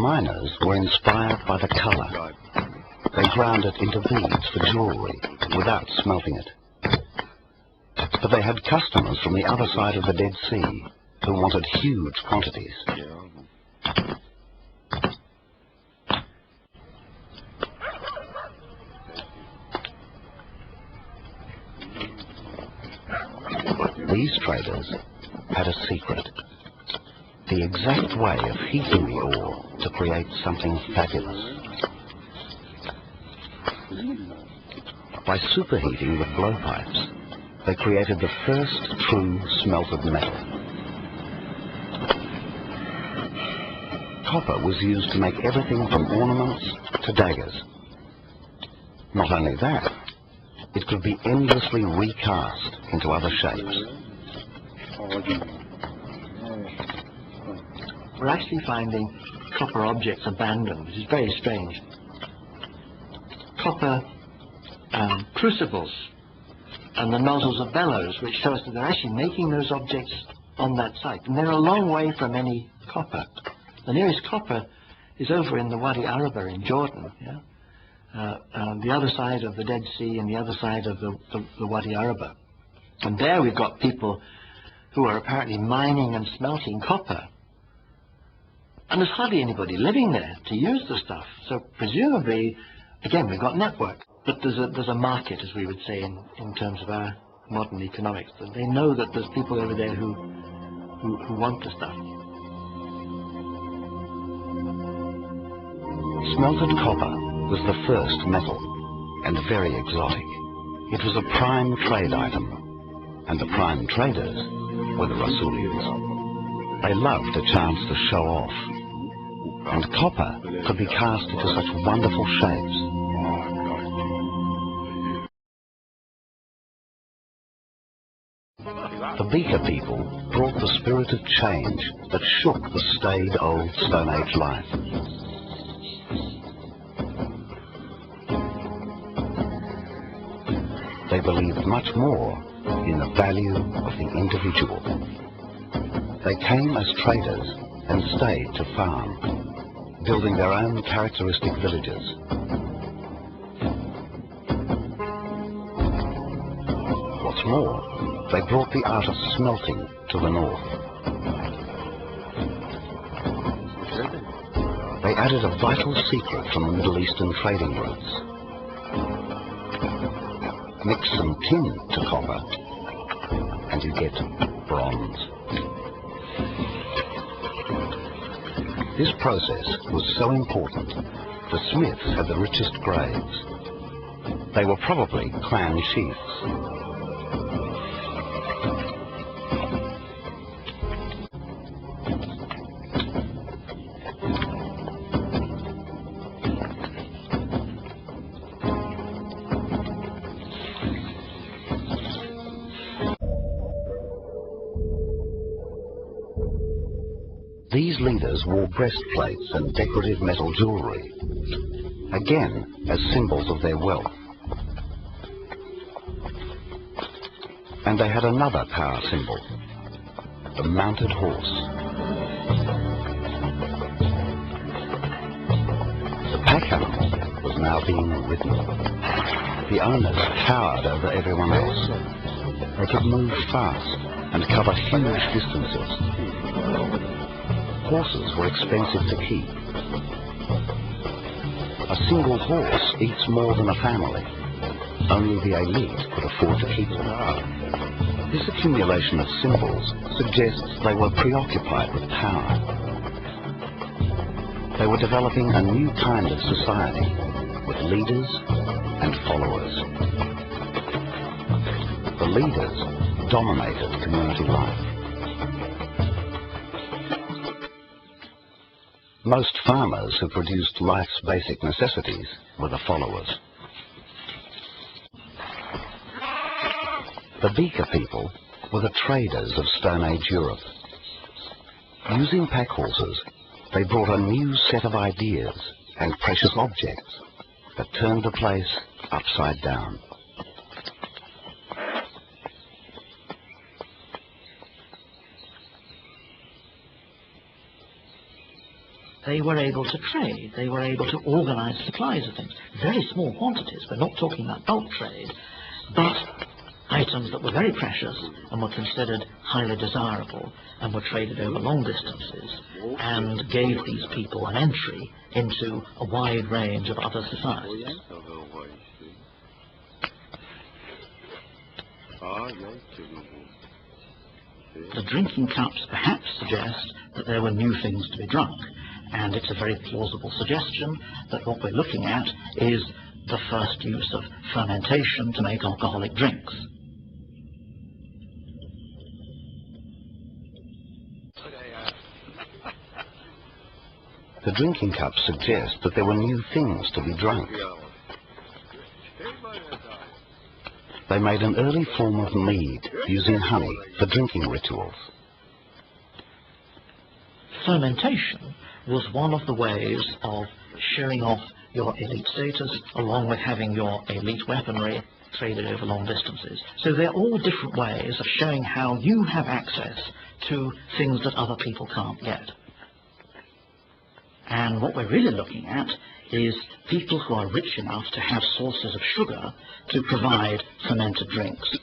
miners were inspired by the colour. They ground it into beads for jewellery without smelting it. But they had customers from the other side of the Dead Sea who wanted huge quantities. These traders had a secret. The exact way of heating the ore to create something fabulous. By superheating with blowpipes, they created the first true smelted metal. Copper was used to make everything from ornaments to daggers. Not only that, it could be endlessly recast into other shapes. We're actually finding copper objects abandoned, which is very strange. Copper crucibles and the nozzles of bellows, which show us that they're actually making those objects on that site. And they're a long way from any copper. The nearest copper is over in the Wadi Araba in Jordan, the other side of the Dead Sea and the other side of the Wadi Araba. And there we've got people who are apparently mining and smelting copper. And there's hardly anybody living there to use the stuff. So presumably, again, we've got network. But there's a market, as we would say in terms of our modern economics. They know that there's people over there who want the stuff. Smelted copper was the first metal, and very exotic. It was a prime trade item, and the prime traders were the Rasulians. They loved a chance to show off, and copper could be cast into such wonderful shapes. The Beaker people brought the spirit of change that shook the staid old Stone Age life. They believed much more in the value of the individual. They came as traders and stayed to farm, building their own characteristic villages. What's more, they brought the art of smelting to the north. They added a vital secret from the Middle Eastern trading routes. Mix some tin to copper, and you get bronze. This process was so important, the smiths had the richest grades. They were probably clan chiefs. These leaders wore breastplates and decorative metal jewellery, again as symbols of their wealth. And they had another power symbol, the mounted horse. The pack animal was now being ridden. The owners towered over everyone else. They could move fast and cover huge distances. Horses were expensive to keep. A single horse eats more than a family. Only the elite could afford to keep them. This accumulation of symbols suggests they were preoccupied with power. They were developing a new kind of society with leaders and followers. The leaders dominated community life. Most farmers who produced life's basic necessities were the followers. The Beaker people were the traders of Stone Age Europe. Using pack horses, they brought a new set of ideas and precious objects that turned the place upside down. they were able to trade. They were able to organize supplies of things. Very small quantities. We're not talking about bulk trade, but items that were very precious and were considered highly desirable and were traded over long distances and gave these people an entry into a wide range of other societies. The drinking cups perhaps suggest that there were new things to be drunk, and it's a very plausible suggestion that what we're looking at is the first use of fermentation to make alcoholic drinks. The drinking cups suggest that there were new things to be drunk. They made an early form of mead using honey for drinking rituals. Fermentation was one of the ways of showing off your elite status, along with having your elite weaponry traded over long distances. So they're all different ways of showing how you have access to things that other people can't get. And what we're really looking at is people who are rich enough to have sources of sugar to provide fermented drinks.